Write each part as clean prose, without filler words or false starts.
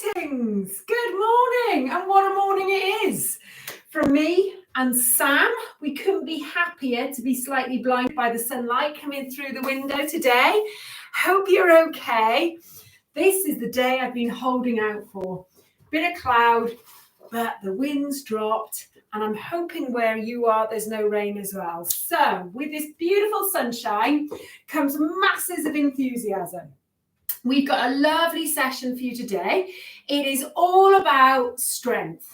Greetings, good morning, and what a morning it is. From me and Sam, we couldn't be happier to be slightly blinded by the sunlight coming through the window today. Hope you're okay. This is the day I've been holding out for. Bit of cloud, but the wind's dropped, and I'm hoping where you are there's no rain as well. So with this beautiful sunshine comes masses of enthusiasm. We've got a lovely session for you today. It is all about strength,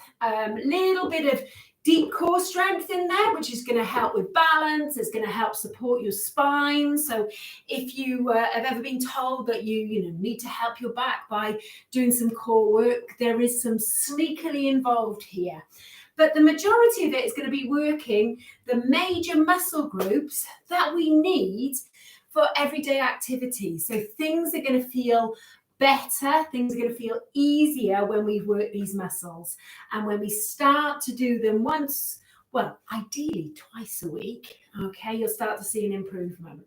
little bit of deep core strength in there, which is going to help with balance. It's going to help support your spine. So if you have ever been told that you need to help your back by doing some core work, there is some sneakily involved here. But the majority of it is going to be working the major muscle groups that we need for everyday activities. So things are going to feel better, things are going to feel easier when we work these muscles. And when we start to do them once, well, ideally twice a week, okay, you'll start to see an improvement.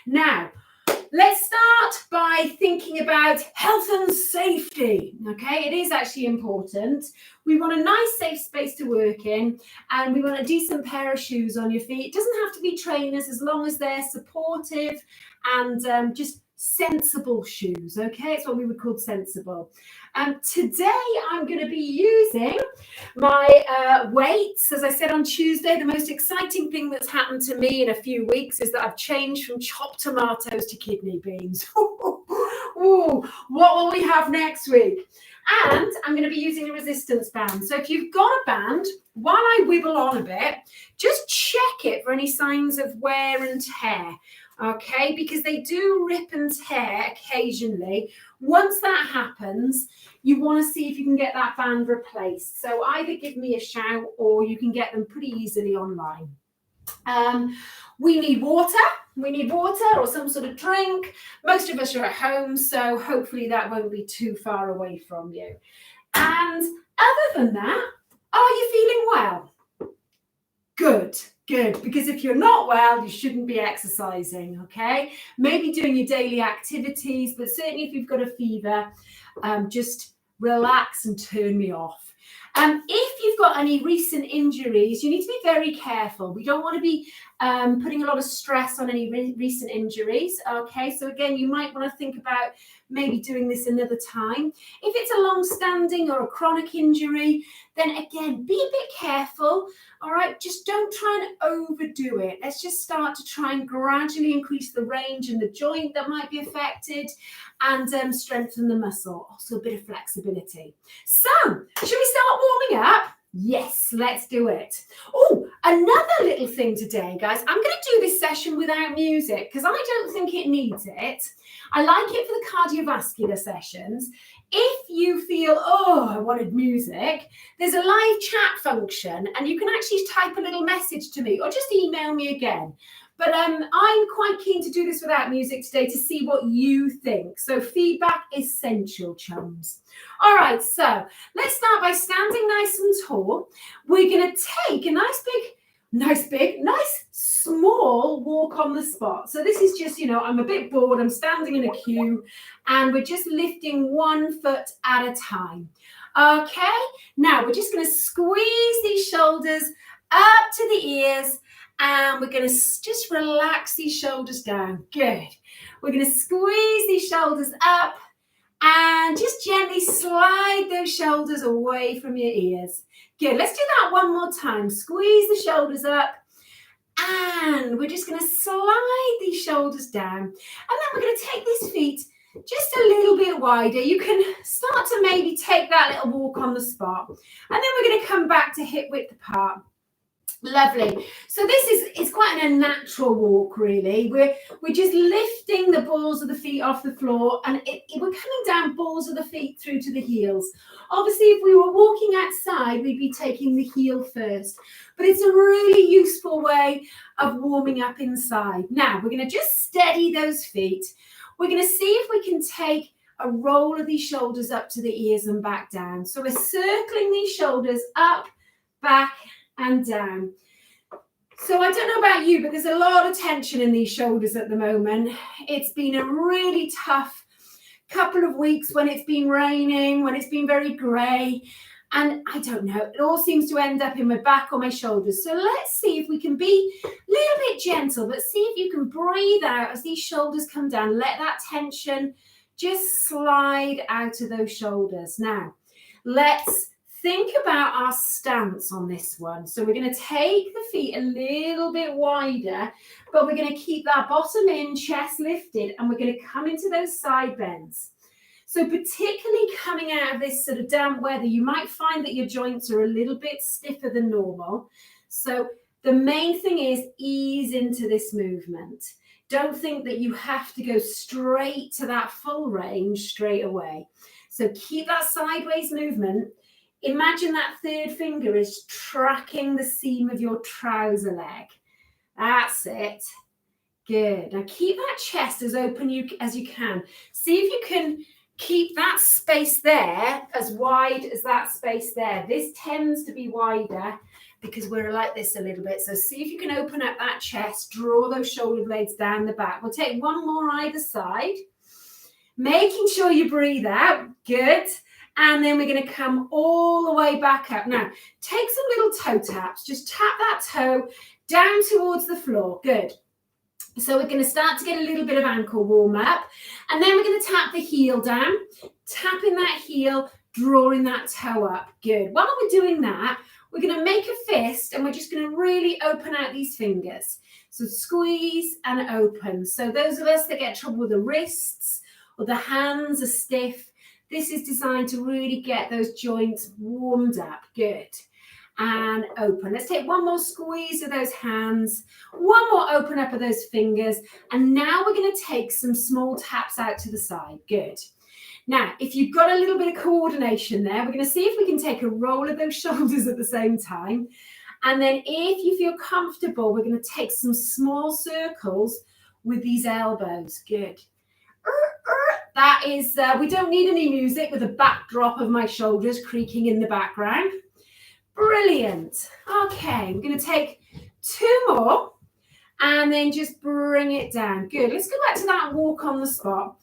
Now, let's start by thinking about health and safety, okay? It is actually important. We want a nice, safe space to work in, and we want a decent pair of shoes on your feet. It doesn't have to be trainers as long as they're supportive and just sensible shoes, okay? It's what we would call sensible. Today, I'm going to be using my weights. As I said on Tuesday, the most exciting thing that's happened to me in a few weeks is that I've changed from chopped tomatoes to kidney beans. Ooh, what will we have next week? And I'm going to be using a resistance band. So if you've got a band, while I wibble on a bit, just check it for any signs of wear and tear. Okay, because they do rip and tear occasionally. Once that happens, you want to see if you can get that band replaced. So either give me a shout or you can get them pretty easily online. We need water. We need water or some sort of drink. Most of us are at home, so hopefully that won't be too far away from you. And other than that, are you feeling well? Good, because if you're not well, you shouldn't be exercising, okay? Maybe doing your daily activities, but certainly if you've got a fever, just relax and turn me off. If you've got any recent injuries, you need to be very careful. We don't want to be putting a lot of stress on any recent injuries, okay? So again, you might want to think about maybe doing this another time. If it's a long-standing or a chronic injury, then again, be a bit careful, all right? Just don't try and overdo it. Let's just start to try and gradually increase the range in the joint that might be affected and strengthen the muscle. Also a bit of flexibility. So, should we start warming up? Yes, let's do it. Oh, another little thing today, guys. I'm going to do this session without music because I don't think it needs it. I like it for the cardiovascular sessions. If you feel, oh, I wanted music, there's a live chat function and you can actually type a little message to me or just email me again. But I'm quite keen to do this without music today to see what you think. So feedback essential, chums. All right, so let's start by standing nice and tall. We're going to take a nice small walk on the spot. So this is just, I'm a bit bored. I'm standing in a queue and we're just lifting 1 foot at a time. Okay, now we're just going to squeeze these shoulders up to the ears. And we're going to just relax these shoulders down. Good. We're going to squeeze these shoulders up and just gently slide those shoulders away from your ears. Good. Let's do that one more time. Squeeze the shoulders up and we're just going to slide these shoulders down. And then we're going to take these feet just a little bit wider. You can start to maybe take that little walk on the spot. And then we're going to come back to hip width apart. Lovely. So this is quite a natural walk, really. We're just lifting the balls of the feet off the floor and we're coming down balls of the feet through to the heels. Obviously, if we were walking outside, we'd be taking the heel first. But it's a really useful way of warming up inside. Now, we're going to just steady those feet. We're going to see if we can take a roll of these shoulders up to the ears and back down. So we're circling these shoulders up, back, and down. So I don't know about you, but there's a lot of tension in these shoulders at the moment. It's been a really tough couple of weeks when it's been raining, when it's been very grey, and I don't know, it all seems to end up in my back or my shoulders. So let's see if we can be a little bit gentle, but see if you can breathe out as these shoulders come down. Let that tension just slide out of those shoulders. Now, let's think about our stance on this one. So we're going to take the feet a little bit wider, but we're going to keep that bottom in, chest lifted, and we're going to come into those side bends. So particularly coming out of this sort of damp weather, you might find that your joints are a little bit stiffer than normal. So the main thing is ease into this movement. Don't think that you have to go straight to that full range straight away. So keep that sideways movement. Imagine that third finger is tracking the seam of your trouser leg. That's it. Good. Now keep that chest as open as you can. See if you can keep that space there as wide as that space there. This tends to be wider because we're like this a little bit. So see if you can open up that chest, draw those shoulder blades down the back. We'll take one more either side, making sure you breathe out. Good. And then we're going to come all the way back up. Now, take some little toe taps. Just tap that toe down towards the floor. Good. So we're going to start to get a little bit of ankle warm up. And then we're going to tap the heel down, tapping that heel, drawing that toe up. Good. While we're doing that, we're going to make a fist and we're just going to really open out these fingers. So squeeze and open. So those of us that get trouble with the wrists or the hands are stiff, this is designed to really get those joints warmed up. Good. And open. Let's take one more squeeze of those hands, one more open up of those fingers, and now we're going to take some small taps out to the side. Good. Now, if you've got a little bit of coordination there, we're going to see if we can take a roll of those shoulders at the same time. And then if you feel comfortable, we're going to take some small circles with these elbows. Good. That is, we don't need any music with a backdrop of my shoulders creaking in the background. Brilliant. Okay, I'm going to take two more and then just bring it down. Good. Let's go back to that walk on the spot.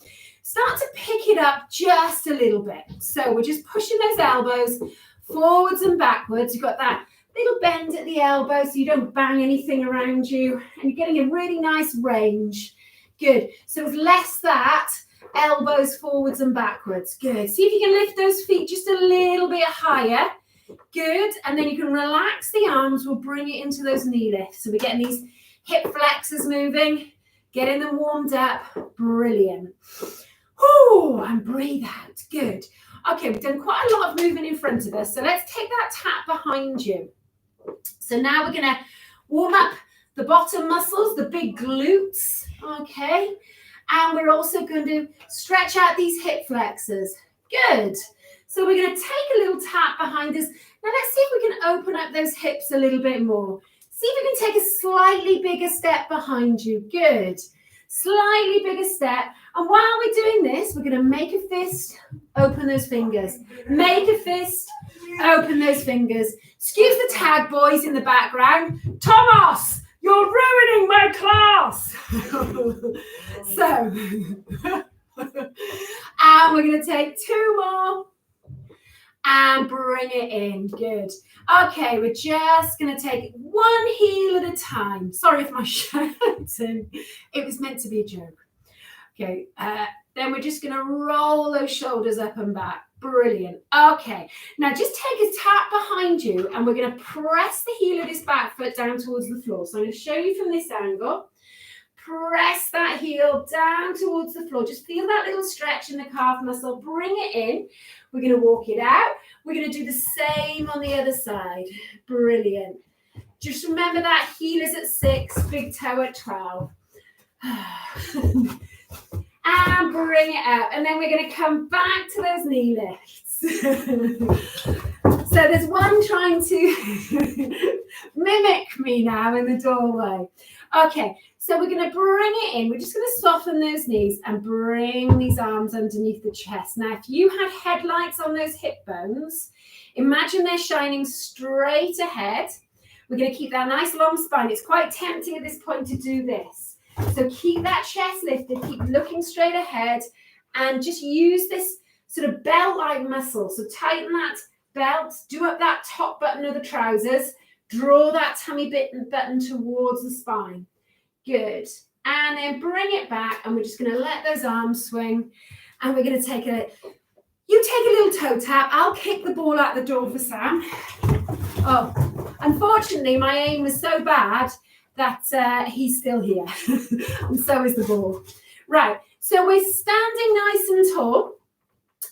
Start to pick it up just a little bit. So we're just pushing those elbows forwards and backwards. You've got that little bend at the elbow so you don't bang anything around you. And you're getting a really nice range. Good. So it's less that, elbows forwards and backwards. Good. See if you can lift those feet just a little bit higher. Good. And then you can relax the arms. We'll bring it into those knee lifts. So we're getting these hip flexors moving, getting them warmed up. Brilliant. Oh, and breathe out. Good. Okay, we've done quite a lot of movement in front of us. So let's take that tap behind you. So now we're going to warm up the bottom muscles, the big glutes. Okay. And we're also going to stretch out these hip flexors. Good. So we're going to take a little tap behind us. Now let's see if we can open up those hips a little bit more. See if we can take a slightly bigger step behind you. Good. Slightly bigger step. And while we're doing this, we're going to make a fist, open those fingers. Make a fist, open those fingers. Excuse the Tagg boys in the background. Thomas, you're ruining my class. So, and we're going to take two more. And bring it in. Good. Okay, we're just going to take one heel at a time. Sorry if my shouting. It was meant to be a joke. Okay, then we're just going to roll those shoulders up and back. Brilliant. Okay, now just take a tap behind you and we're going to press the heel of this back foot down towards the floor. So I'm going to show you from this angle. Press that heel down towards the floor. Just feel that little stretch in the calf muscle. Bring it in. We're going to walk it out. We're going to do the same on the other side. Brilliant. Just remember that heel is at 6, big toe at 12. And bring it out. And then we're going to come back to those knee lifts. So there's one trying to mimic me now in the doorway. Okay, so we're going to bring it in. We're just going to soften those knees and bring these arms underneath the chest. Now, if you had headlights on those hip bones, imagine they're shining straight ahead. We're going to keep that nice long spine. It's quite tempting at this point to do this. So keep that chest lifted, keep looking straight ahead and just use this sort of belt-like muscle. So tighten that belt, do up that top button of the trousers, draw that tummy button towards the spine. Good. And then bring it back, and we're just going to let those arms swing, and we're going to take you take a little toe tap. I'll kick the ball out the door for Sam. Oh, unfortunately, my aim was so bad that he's still here, and so is the ball. Right, so we're standing nice and tall,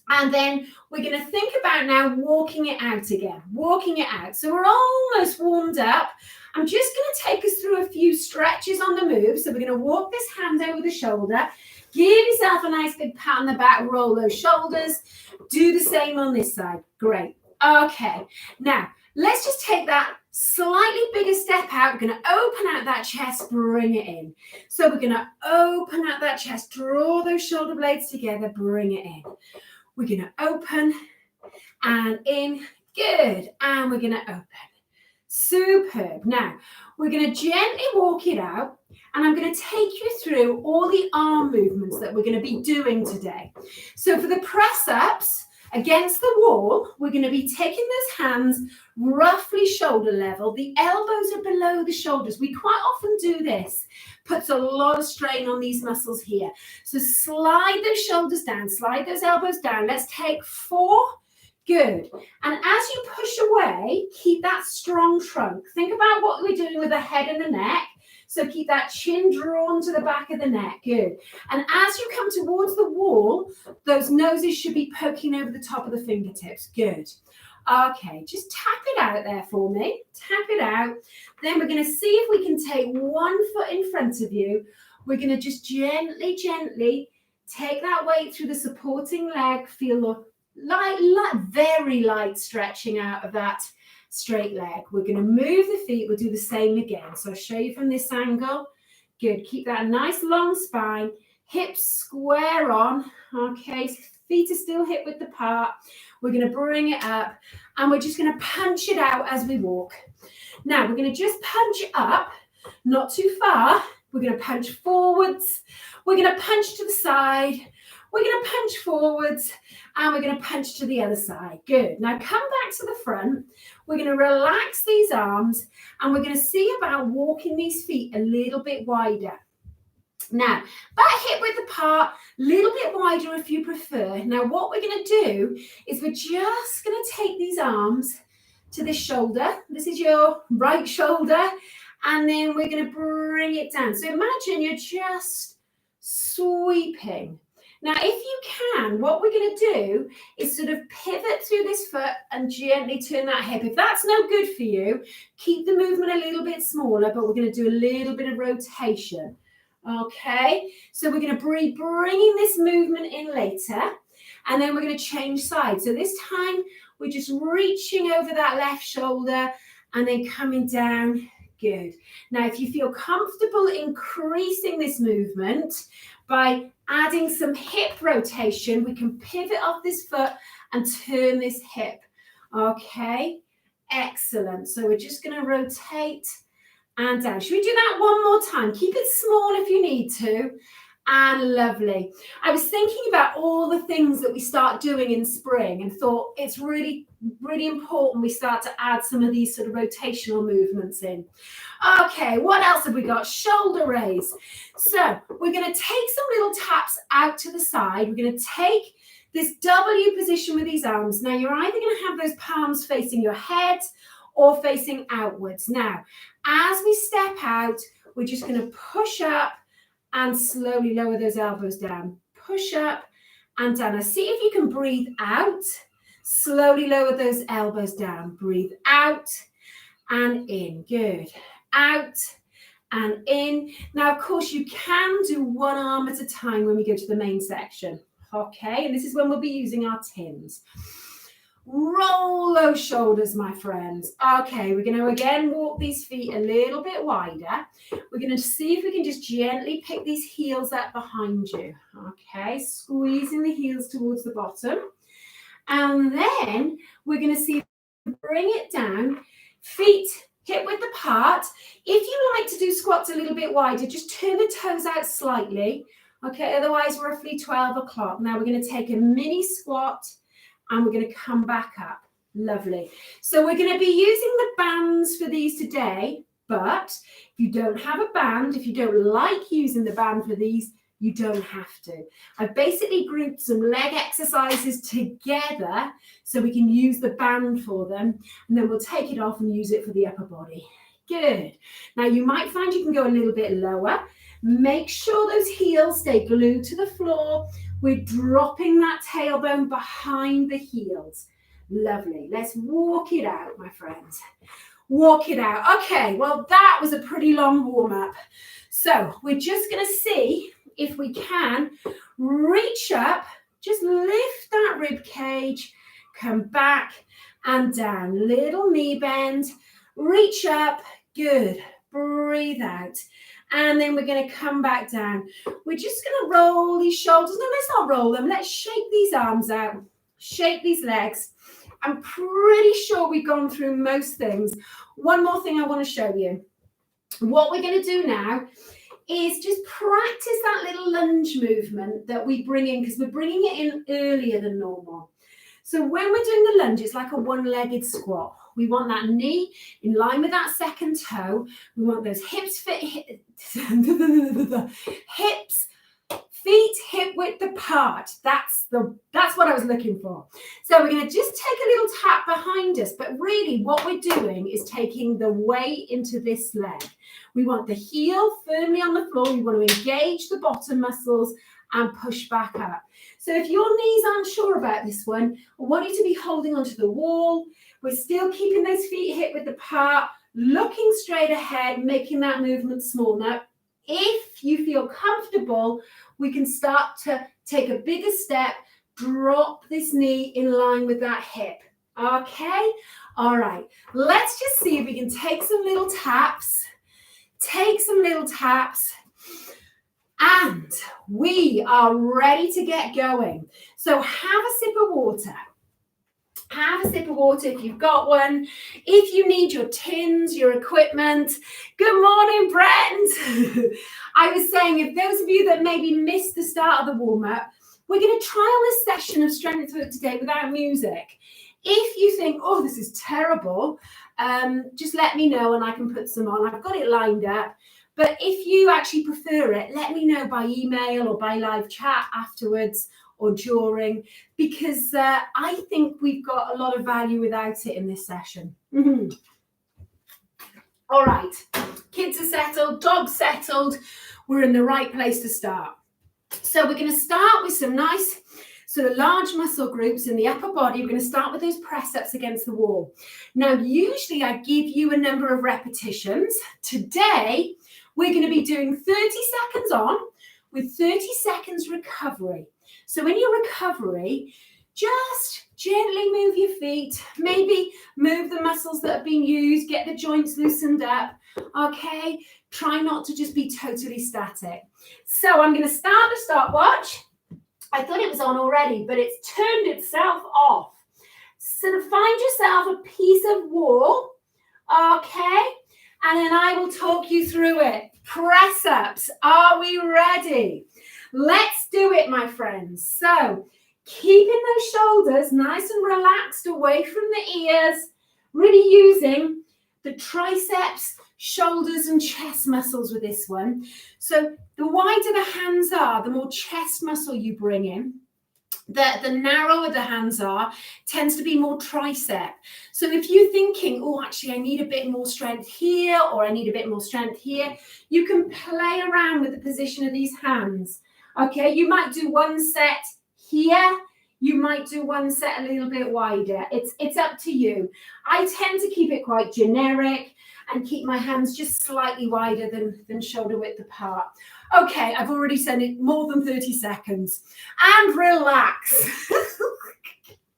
and then we're going to think about now walking it out again, walking it out. So we're almost warmed up. I'm just going to take us through a few stretches on the move. So we're going to walk this hand over the shoulder, give yourself a nice big pat on the back, roll those shoulders, do the same on this side. Great. Okay, now let's just take that slightly bigger step out. We're going to open out that chest, bring it in. So we're going to open out that chest, draw those shoulder blades together, bring it in. We're going to open and in. Good. And we're going to open. Superb. Now, we're going to gently walk it out, and I'm going to take you through all the arm movements that we're going to be doing today. So for the press-ups against the wall, we're going to be taking those hands roughly shoulder level. The elbows are below the shoulders. We quite often do this. Puts a lot of strain on these muscles here. So slide those shoulders down, slide those elbows down. Let's take 4. Good. And as you push away, keep that strong trunk. Think about what we're doing with the head and the neck. So keep that chin drawn to the back of the neck. Good. And as you come towards the wall, those noses should be poking over the top of the fingertips. Good. Okay, just tap it out there for me. Tap it out. Then we're going to see if we can take one foot in front of you. We're going to just gently, gently take that weight through the supporting leg. Feel light, very light stretching out of that straight leg. We're going to move the feet. We'll do the same again. So I'll show you from this angle. Good. Keep that nice long spine. Hips square on. Okay, so feet are still hip width apart. We're going to bring it up, and we're just going to punch it out as we walk. Now, we're going to just punch it up, not too far. We're going to punch forwards. We're going to punch to the side. We're going to punch forwards, and we're going to punch to the other side. Good. Now come back to the front. We're going to relax these arms, and we're going to see about walking these feet a little bit wider. Now, back hip width apart, a little bit wider if you prefer. Now, what we're going to do is we're just going to take these arms to this shoulder. This is your right shoulder, and then we're going to bring it down. So imagine you're just sweeping. Now, if you can, what we're going to do is sort of pivot through this foot and gently turn that hip. If that's no good for you, keep the movement a little bit smaller, but we're going to do a little bit of rotation. Okay, so we're going to be bringing this movement in later, and then we're going to change sides. So this time, we're just reaching over that left shoulder and then coming down. Good. Now, if you feel comfortable increasing this movement by adding some hip rotation, we can pivot off this foot and turn this hip. Okay, excellent. So we're just going to rotate and down. Should we do that one more time? Keep it small if you need to. And lovely. I was thinking about all the things that we start doing in spring and thought it's really, really important we start to add some of these sort of rotational movements in. Okay, what else have we got? Shoulder raise. So we're going to take some little taps out to the side. We're going to take this W position with these arms. Now you're either going to have those palms facing your head or facing outwards. Now, as we step out, we're just going to push up and slowly lower those elbows down. Push up and down. Now see if you can breathe out. Slowly lower those elbows down. Breathe out and in. Good. Out and in. Now, of course, you can do one arm at a time when we go to the main section. Okay, and this is when we'll be using our tins. Roll those shoulders, my friends. Okay, we're going to again walk these feet a little bit wider. We're going to see if we can just gently pick these heels up behind you. Okay, squeezing the heels towards the bottom. And then we're going to see if we can bring it down, feet hip width apart. If you like to do squats a little bit wider, just turn the toes out slightly. Okay, otherwise roughly 12 o'clock. Now we're going to take a mini squat and we're going to come back up. Lovely. So we're going to be using the bands for these today, but if you don't have a band, if you don't like using the band for these, you don't have to. I've basically grouped some leg exercises together so we can use the band for them, and then we'll take it off and use it for the upper body. Good. Now you might find you can go a little bit lower. Make sure those heels stay glued to the floor. We're dropping that tailbone behind the heels. Lovely. Let's walk it out, my friends. Walk it out. Okay, well, that was a pretty long warm-up. So we're just going to see if we can reach up, just lift that rib cage, come back and down. Little knee bend, reach up, good. Breathe out. And then we're going to come back down. We're just going to roll these shoulders. No, let's not roll them. Let's shake these arms out, shake these legs. I'm pretty sure we've gone through most things. One more thing I want to show you. What we're going to do now is just practice that little lunge movement that we bring in, because we're bringing it in earlier than normal. So when we're doing the lunge, it's like a one-legged squat. We want that knee in line with that second toe. We want those hips fit, hips, feet hip width apart. That's what I was looking for. So we're going to just take a little tap behind us, but really what we're doing is taking the weight into this leg. We want the heel firmly on the floor. We want to engage the bottom muscles and push back up. So if your knees aren't sure about this one, I want you to be holding onto the wall. We're still keeping those feet hip width apart, looking straight ahead, making that movement small. Now, if you feel comfortable, we can start to take a bigger step, drop this knee in line with that hip. Okay? All right. Let's just see if we can take some little taps. Take some little taps. And we are ready to get going. So have a sip of water. Have a sip of water if you've got one. If you need your tins, your equipment. Good morning, Brent. I was saying, if those of you that maybe missed the start of the warm-up, we're going to try on this session of Strength Work today without music. If you think, oh, this is terrible, just let me know and I can put some on. I've got it lined up. But if you actually prefer it, let me know by email or by live chat afterwards or during, because I think we've got a lot of value without it in this session. All right, kids are settled, dogs settled. We're in the right place to start. So we're going to start with some nice sort of large muscle groups in the upper body. We're going to start with those press-ups against the wall. Now, usually I give you a number of repetitions. Today, we're going to be doing 30 seconds on with 30 seconds recovery. So in your recovery, just gently move your feet, maybe move the muscles that have been used, get the joints loosened up, okay? Try not to just be totally static. So I'm going to start the stopwatch. I thought it was on already, but it's turned itself off. So find yourself a piece of wall, okay? And then I will talk you through it. Press ups. Are we ready? Let's do it, my friends. So keeping those shoulders nice and relaxed away from the ears, really using the triceps, shoulders and chest muscles with this one. So the wider the hands are, the more chest muscle you bring in. The narrower the hands are, tends to be more tricep. So if you're thinking, oh, actually, I need a bit more strength here, or I need a bit more strength here, you can play around with the position of these hands. Okay, you might do one set here. You might do one set a little bit wider. It's up to you. I tend to keep it quite generic and keep my hands just slightly wider than shoulder width apart. Okay, I've already said it more than 30 seconds. And relax.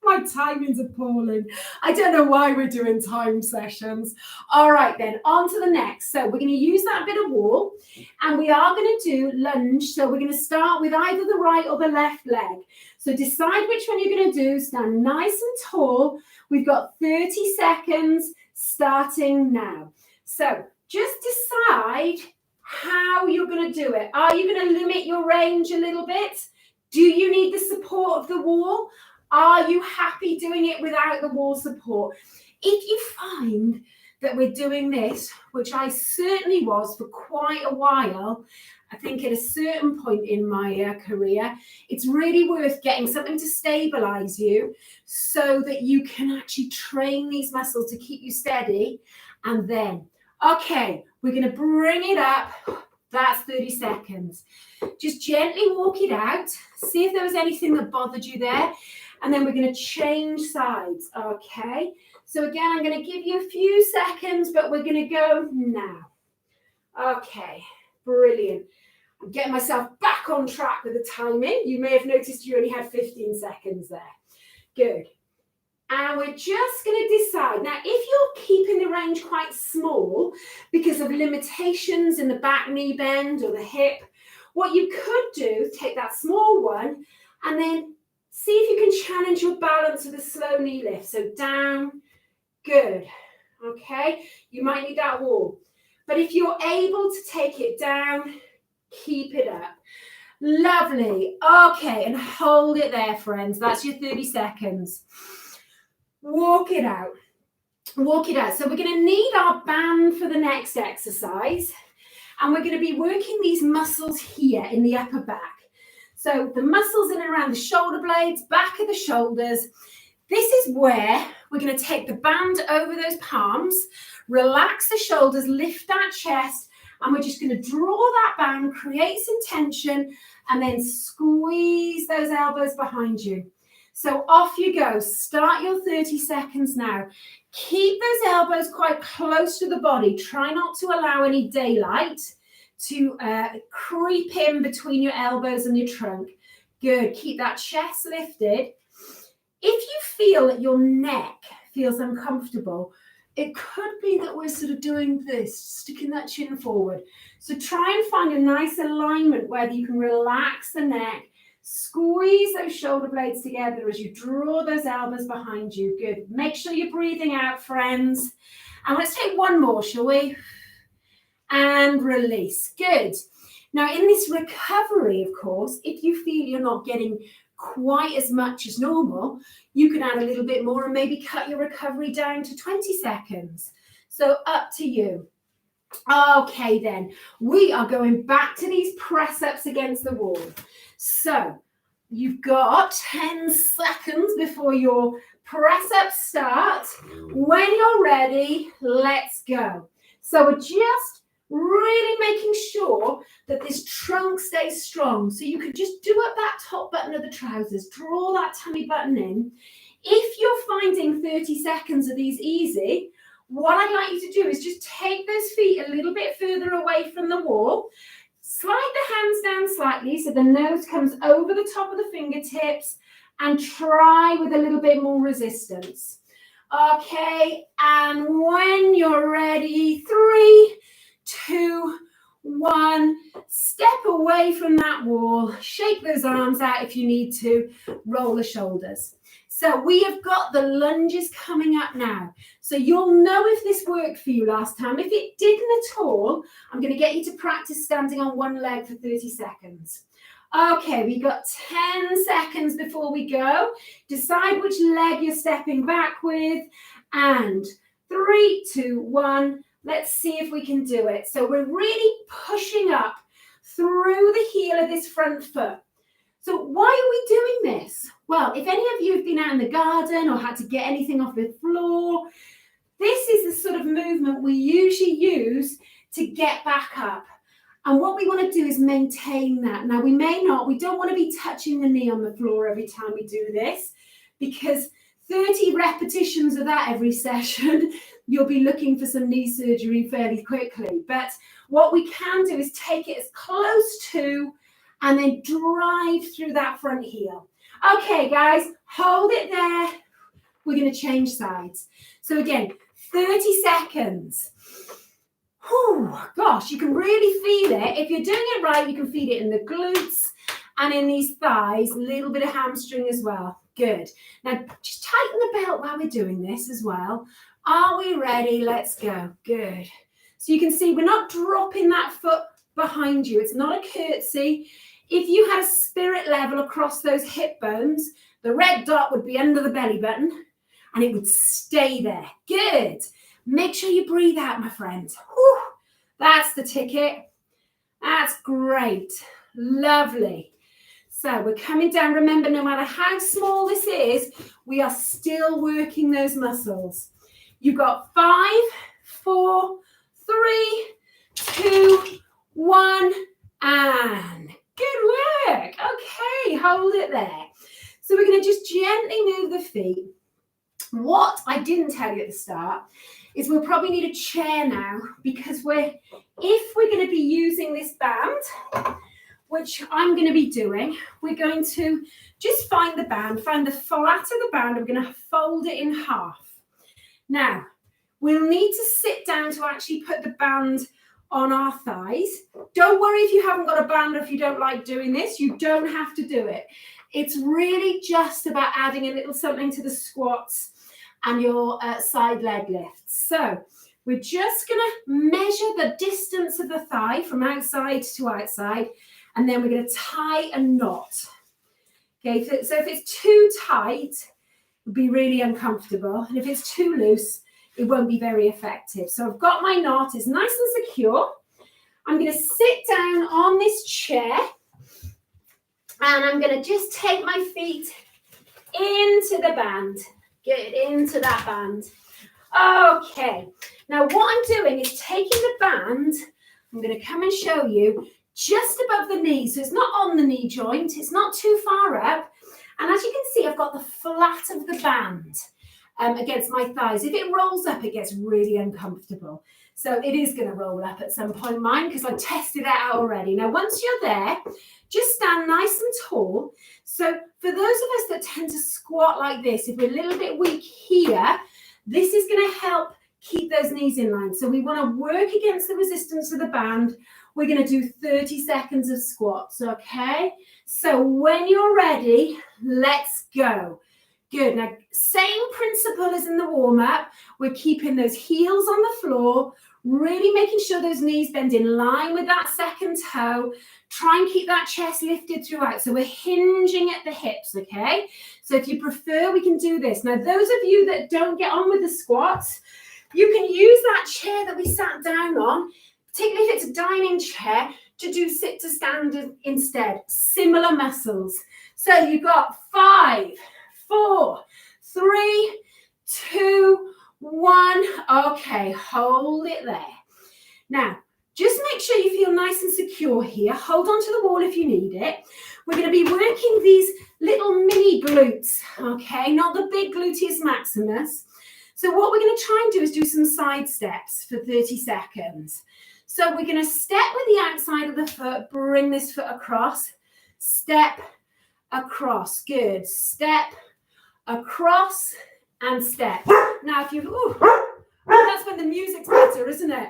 My timing's appalling. I don't know why we're doing time sessions. All right, then, on to the next. So we're going to use that bit of wall, and we are going to do lunge. So we're going to start with either the right or the left leg. So decide which one you're going to do. Stand nice and tall. We've got 30 seconds starting now. So just decide how you're going to do it. Are you going to limit your range a little bit? Do you need the support of the wall? Are you happy doing it without the wall support? If you find that we're doing this, which I certainly was for quite a while, I think at a certain point in my career, it's really worth getting something to stabilize you so that you can actually train these muscles to keep you steady. And then, okay, we're going to bring it up. That's 30 seconds. Just gently walk it out. See if there was anything that bothered you there. And then we're going to change sides. Okay. So again, I'm going to give you a few seconds, but we're going to go now. Okay. Brilliant. I'm getting myself back on track with the timing. You may have noticed you only had 15 seconds there. Good. And we're just going to decide. Now, if you're keeping the range quite small because of limitations in the back knee bend or the hip, what you could do, take that small one and then see if you can challenge your balance with a slow knee lift. So down, good. Okay, you might need that wall. But if you're able to take it down, keep it up. Lovely. Okay, and hold it there, friends. That's your 30 seconds. Walk it out. Walk it out. So we're going to need our band for the next exercise. And we're going to be working these muscles here in the upper back. So the muscles in and around the shoulder blades, back of the shoulders. This is where we're going to take the band over those palms, relax the shoulders, lift that chest, and we're just going to draw that band, create some tension, and then squeeze those elbows behind you. So off you go. Start your 30 seconds now. Keep those elbows quite close to the body. Try not to allow any daylight to creep in between your elbows and your trunk. Good. Keep that chest lifted. If you feel that your neck feels uncomfortable, it could be that we're sort of doing this, sticking that chin forward. So try and find a nice alignment where you can relax the neck. Squeeze those shoulder blades together as you draw those elbows behind you. Good. Make sure you're breathing out, friends. And let's take one more, shall we? And release. Good. Now, in this recovery, of course, if you feel you're not getting quite as much as normal, you can add a little bit more and maybe cut your recovery down to 20 seconds. So up to you. Okay, then we are going back to these press-ups against the wall. So you've got 10 seconds before your press-ups start. When you're ready, let's go. So we're just really making sure that this trunk stays strong. So you can just do up that top button of the trousers, draw that tummy button in. If you're finding 30 seconds of these easy, what I'd like you to do is just take those feet a little bit further away from the wall. Slide the hands down slightly so the nose comes over the top of the fingertips and try with a little bit more resistance. Okay, and when you're ready, 3, 2, 1, step away from that wall, shake those arms out if you need to, roll the shoulders. So we have got the lunges coming up now. So you'll know if this worked for you last time. If it didn't at all, I'm going to get you to practice standing on one leg for 30 seconds. Okay, we got 10 seconds before we go. Decide which leg you're stepping back with. And 3, 2, 1. Let's see if we can do it. So we're really pushing up through the heel of this front foot. So why are we doing this? Well, if any of you have been out in the garden or had to get anything off the floor, this is the sort of movement we usually use to get back up. And what we want to do is maintain that. Now, we don't want to be touching the knee on the floor every time we do this, because 30 repetitions of that every session, you'll be looking for some knee surgery fairly quickly. But what we can do is take it as close to and then drive through that front heel. Okay, guys, hold it there. We're going to change sides. So again, 30 seconds. Whew, gosh, you can really feel it. If you're doing it right, you can feel it in the glutes and in these thighs, a little bit of hamstring as well. Good. Now, just tighten the belt while we're doing this as well. Are we ready? Let's go. Good. So you can see we're not dropping that foot behind you. It's not a curtsy. If you had a spirit level across those hip bones, the red dot would be under the belly button and it would stay there. Good. Make sure you breathe out, my friend. Whew. That's the ticket. That's great. Lovely. So we're coming down. Remember, no matter how small this is, we are still working those muscles. You've got 5, 4, 3, 2, 1, and good work. Okay, hold it there. So we're going to just gently move the feet. What I didn't tell you at the start is we'll probably need a chair now, because if we're going to be using this band, which I'm going to be doing, we're going to just find the band, find the flat of the band. I'm going to fold it in half. Now, we'll need to sit down to actually put the band on our thighs. Don't worry if you haven't got a band or if you don't like doing this. You don't have to do it. It's really just about adding a little something to the squats and your side leg lifts. So we're just going to measure the distance of the thigh from outside to outside, and then we're going to tie a knot. Okay, so if it's too tight, it would be really uncomfortable. And if it's too loose, it won't be very effective. So I've got my knot, it's nice and secure. I'm going to sit down on this chair, and I'm going to just take my feet into the band. Get into that band. Okay. Now what I'm doing is taking the band, I'm going to come and show you, just above the knee. So it's not on the knee joint. It's not too far up. And as you can see, I've got the flat of the band against my thighs. If it rolls up, it gets really uncomfortable. So it is going to roll up at some point, mine, because I've tested that out already. Now, once you're there, just stand nice and tall. So for those of us that tend to squat like this, if we're a little bit weak here, this is going to help keep those knees in line. So we want to work against the resistance of the band. We're going to do 30 seconds of squats, okay? So when you're ready, let's go. Good. Now, same principle as in the warm-up. We're keeping those heels on the floor, really making sure those knees bend in line with that second toe. Try and keep that chest lifted throughout. So we're hinging at the hips, okay? So if you prefer, we can do this. Now, those of you that don't get on with the squats, you can use that chair that we sat down on, particularly if it's a dining chair, to do sit to stand instead. Similar muscles. So you've got 5, 4, 3, 2, 1. Okay, hold it there. Now, just make sure you feel nice and secure here. Hold on to the wall if you need it. We're going to be working these little mini glutes, okay? Not the big gluteus maximus. So what we're going to try and do is do some side steps for 30 seconds. So we're going to step with the outside of the foot, bring this foot across, step, across. Good. Step, across, and step. Now, if you, that's when the music's better, isn't it?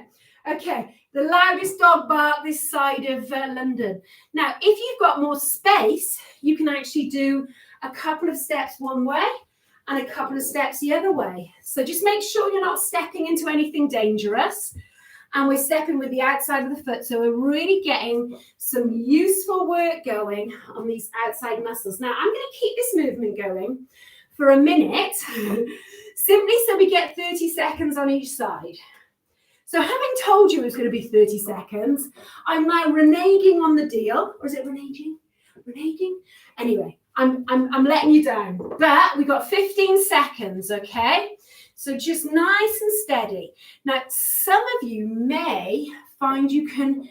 Okay, the loudest dog bark this side of London. Now, if you've got more space, you can actually do a couple of steps one way and a couple of steps the other way. So just make sure you're not stepping into anything dangerous. And we're stepping with the outside of the foot. So we're really getting some useful work going on these outside muscles. Now, I'm going to keep this movement going for a minute, simply so we get 30 seconds on each side. So having told you it was going to be 30 seconds, I'm now reneging on the deal. Or is it reneging? Reneging? Anyway, I'm letting you down. But we've got 15 seconds, okay? So just nice and steady. Now, some of you may find you can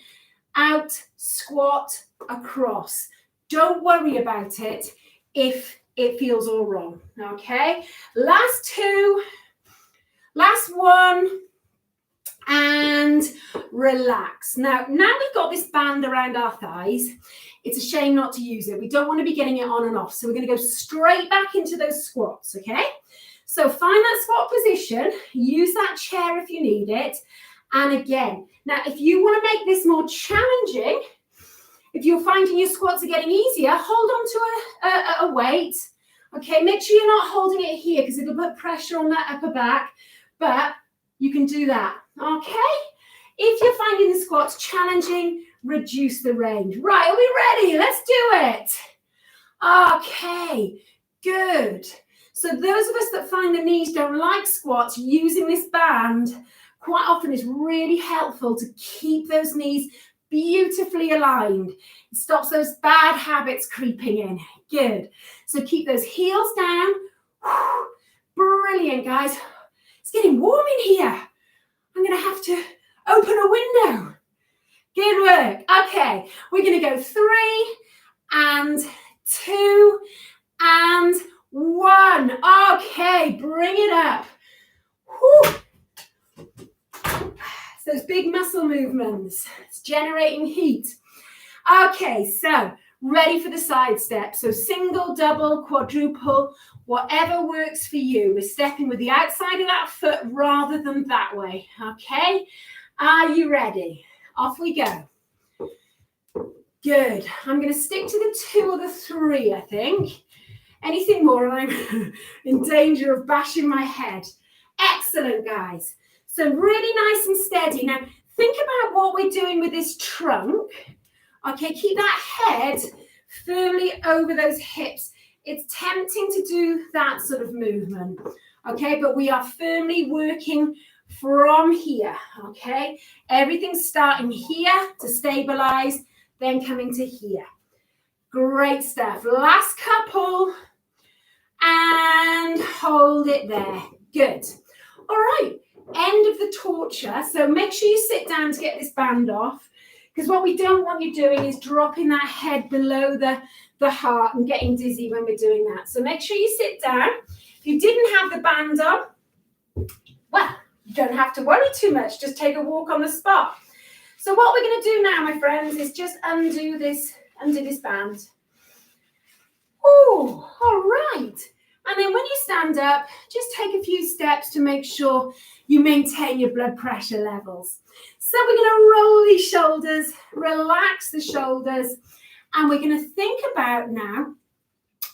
out squat across. Don't worry about it if it feels all wrong, okay? Last 2, last 1, and relax. Now we've got this band around our thighs. It's a shame not to use it. We don't want to be getting it on and off. So we're going to go straight back into those squats, okay? So find that squat position, use that chair if you need it. And again, now if you want to make this more challenging, if you're finding your squats are getting easier, hold on to a weight. Okay, make sure you're not holding it here because it'll put pressure on that upper back, but you can do that, okay? If you're finding the squats challenging, reduce the range. Right, are we ready? Let's do it. Okay, good. So those of us that find the knees don't like squats, using this band quite often is really helpful to keep those knees beautifully aligned. It stops those bad habits creeping in. Good. So keep those heels down. Brilliant, guys. It's getting warm in here. I'm going to have to open a window. Good work. Okay, we're going to go 3 and 2 and 1. Okay, bring it up. Whew. It's those big muscle movements. It's generating heat. Okay, so ready for the side step. So single, double, quadruple, whatever works for you. We're stepping with the outside of that foot rather than that way. Okay, are you ready? Off we go. Good. I'm going to stick to the 2 or the 3, I think. Anything more and I'm in danger of bashing my head. Excellent, guys. So really nice and steady. Now, think about what we're doing with this trunk. Okay, keep that head firmly over those hips. It's tempting to do that sort of movement. Okay, but we are firmly working from here. Okay, everything's starting here to stabilize, then coming to here. Great stuff. Last couple. And hold it there. Good. All right, end of the torture. So make sure you sit down to get this band off, because what we don't want you doing is dropping that head below the heart and getting dizzy when we're doing that. So make sure you sit down. If you didn't have the band on, well, you don't have to worry too much. Just take a walk on the spot. So what we're going to do now, my friends, is just undo this band. Oh, all right. And then when you stand up, just take a few steps to make sure you maintain your blood pressure levels. So we're going to roll these shoulders, relax the shoulders, and we're going to think about now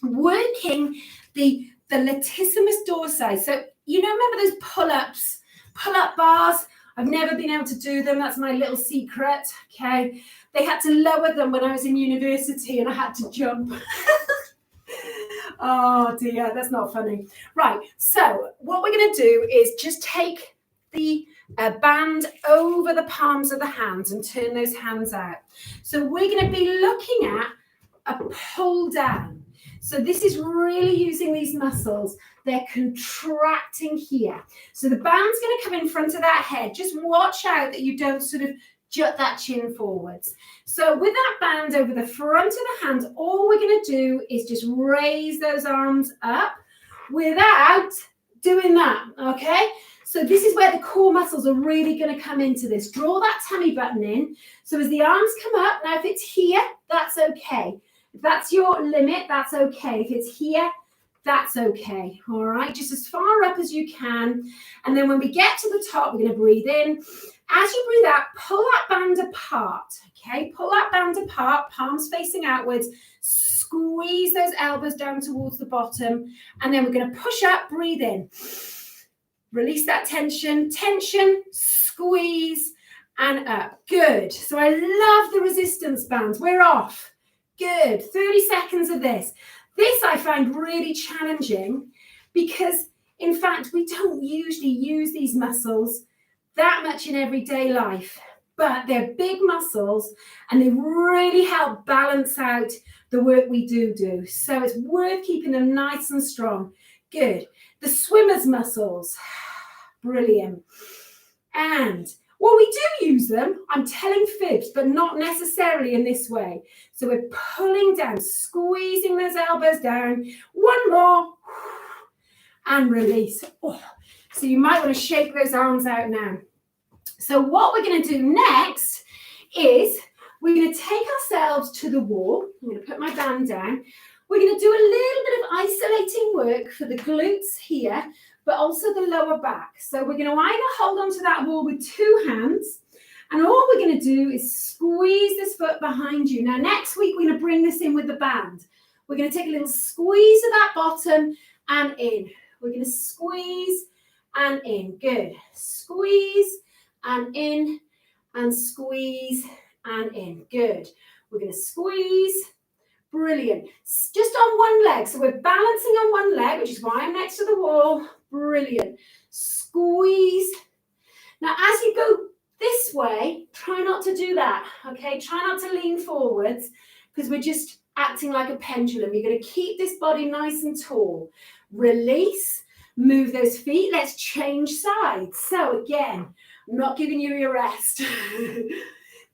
working the Latissimus Dorsi. So, you know, remember those pull-up bars? I've never been able to do them. That's my little secret, okay? They had to lower them when I was in university and I had to jump. Oh dear, that's not funny. Right, so what we're going to do is just take the band over the palms of the hands and turn those hands out. So we're going to be looking at a pull down. So this is really using these muscles. They're contracting here. So the band's going to come in front of that head. Just watch out that you don't sort of jut that chin forwards. So with that band over the front of the hands, all we're going to do is just raise those arms up without doing that, okay? So this is where the core muscles are really going to come into this. Draw that tummy button in. So as the arms come up, now if it's here, that's okay. If that's your limit, that's okay. If it's here, that's okay, all right? Just as far up as you can. And then when we get to the top, we're going to breathe in. As you breathe out, pull that band apart, okay? Pull that band apart, palms facing outwards. Squeeze those elbows down towards the bottom. And then we're going to push up, breathe in. Release that tension, squeeze, and up. Good. So I love the resistance bands. We're off. Good. 30 seconds of this. This I find really challenging because, in fact, we don't usually use these muscles that much in everyday life, but they're big muscles and they really help balance out the work we do. So it's worth keeping them nice and strong. Good. The swimmer's muscles. Brilliant. And well, we do use them. I'm telling fibs, but not necessarily in this way. So we're pulling down, squeezing those elbows down. One more. And release. Oh. So you might want to shake those arms out now. So what we're going to do next is we're going to take ourselves to the wall. I'm going to put my band down. We're going to do a little bit of isolating work for the glutes here, but also the lower back. So we're going to either hold onto that wall with 2 hands, and all we're going to do is squeeze this foot behind you. Now, next week, we're going to bring this in with the band. We're going to take a little squeeze of that bottom and in. We're going to squeeze and in. Good. Squeeze and in and squeeze and in. Good. We're going to squeeze. Brilliant. Just on one leg. So we're balancing on one leg, which is why I'm next to the wall. Brilliant. Squeeze. Now, as you go this way, try not to do that, okay? Try not to lean forwards because we're just acting like a pendulum. You're going to keep this body nice and tall. Release, move those feet. Let's change sides. So again, I'm not giving you your rest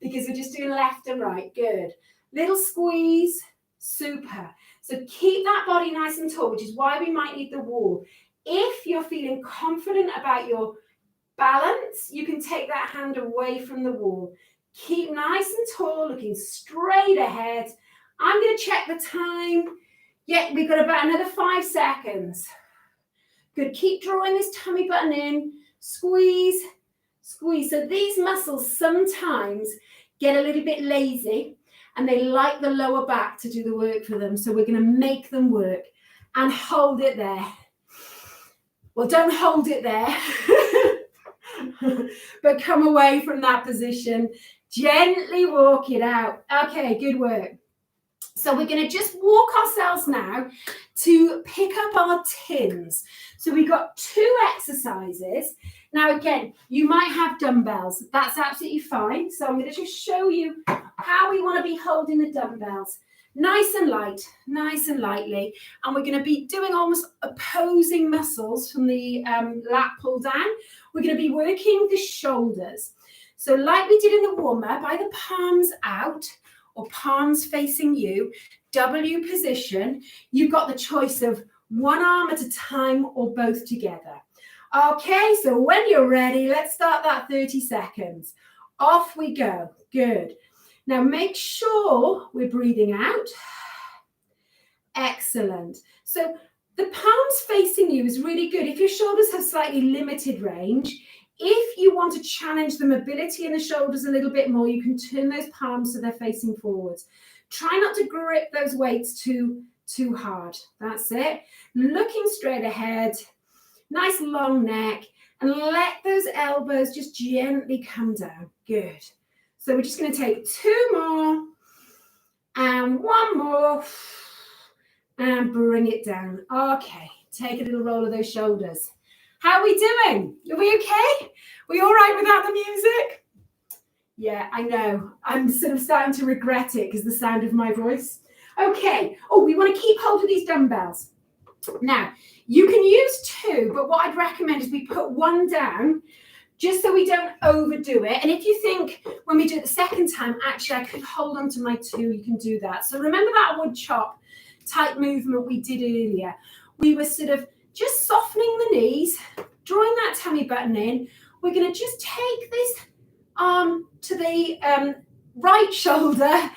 because we're just doing left and right. Good. Little squeeze. Super. So keep that body nice and tall, which is why we might need the wall. If you're feeling confident about your balance, you can take that hand away from the wall. Keep nice and tall, looking straight ahead. I'm going to check the time. Yeah, we've got about another 5 seconds. Good. Keep drawing this tummy button in. Squeeze, squeeze. So these muscles sometimes get a little bit lazy and they like the lower back to do the work for them. So we're going to make them work and hold it there. Well, don't hold it there, but come away from that position. Gently walk it out. Okay, good work. So we're going to just walk ourselves now to pick up our tins. So we've got 2 exercises. Now, again, you might have dumbbells. That's absolutely fine. So I'm going to just show you how we want to be holding the dumbbells. Nice and light, nice and lightly. And we're going to be doing almost opposing muscles from the lat pull down. We're going to be working the shoulders. So like we did in the warm-up, either palms out or palms facing you, W position. You've got the choice of one arm at a time or both together. Okay, so when you're ready, let's start that 30 seconds. Off we go. Good. Now make sure we're breathing out. Excellent. So the palms facing you is really good. If your shoulders have slightly limited range, if you want to challenge the mobility in the shoulders a little bit more, you can turn those palms so they're facing forwards. Try not to grip those weights too hard. That's it. Looking straight ahead. Nice long neck. And let those elbows just gently come down. Good. So we're just going to take 2 more. And 1 more. And bring it down. Okay. Take a little roll of those shoulders. How are we doing? Are we okay? We all right without the music? Yeah, I know. I'm sort of starting to regret it because the sound of my voice. Okay. Oh, we want to keep hold of these dumbbells. Now, you can use 2, but what I'd recommend is we put 1 down just so we don't overdo it. And if you think when we do it the second time, actually, I could hold on to my 2, you can do that. So remember that wood chop type movement we did earlier. We were sort of just softening the knees, drawing that tummy button in. We're going to just take this arm to the right shoulder,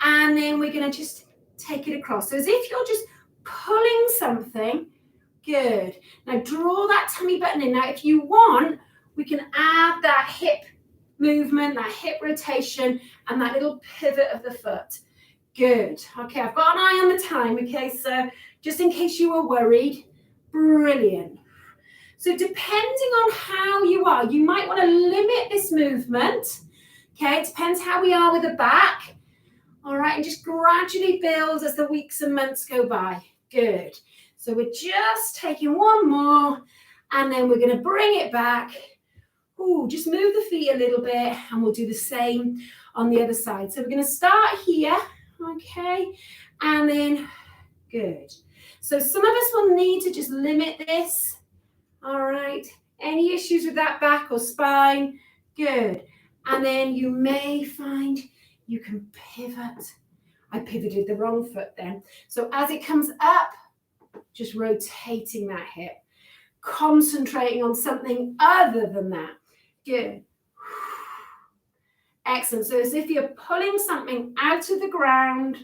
and then we're going to just take it across. So as if you're just pulling something. Good. Now draw that tummy button in. Now, if you want, we can add that hip movement, that hip rotation, and that little pivot of the foot. Good. Okay, I've got an eye on the time. Okay, so just in case you were worried. Brilliant. So depending on how you are, you might want to limit this movement. Okay, it depends how we are with the back. All right, and just gradually build as the weeks and months go by. Good. So we're just taking 1 more, and then we're going to bring it back. Ooh, just move the feet a little bit, and we'll do the same on the other side. So we're going to start here, okay, and then good. So some of us will need to just limit this. All right. Any issues with that back or spine? Good. And then you may find you can pivot. I pivoted the wrong foot then. So as it comes up, just rotating that hip, concentrating on something other than that. Good. Excellent. So as if you're pulling something out of the ground,